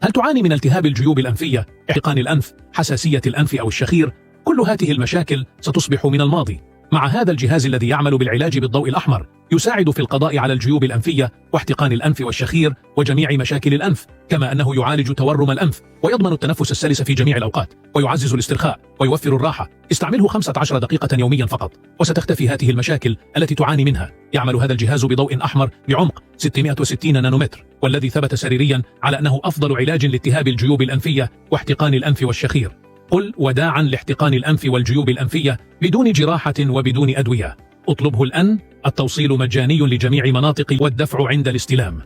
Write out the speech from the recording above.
هل تعاني من التهاب الجيوب الأنفية، احتقان الأنف، حساسية الأنف أو الشخير؟ كل هذه المشاكل ستصبح من الماضي مع هذا الجهاز الذي يعمل بالعلاج بالضوء الأحمر. يساعد في القضاء على الجيوب الأنفية واحتقان الأنف والشخير وجميع مشاكل الأنف، كما أنه يعالج تورم الأنف ويضمن التنفس السلس في جميع الأوقات ويعزز الاسترخاء ويوفر الراحة. استعمله 15 دقيقة يوميا فقط وستختفي هذه المشاكل التي تعاني منها. يعمل هذا الجهاز بضوء أحمر بعمق 660 نانومتر، والذي ثبت سريريا على أنه أفضل علاج لالتهاب الجيوب الأنفية واحتقان الأنف والشخير. قل وداعا لاحتقان الأنف والجيوب الأنفية بدون جراحة وبدون أدوية. اطلبه الآن، التوصيل مجاني لجميع مناطق والدفع عند الاستلام.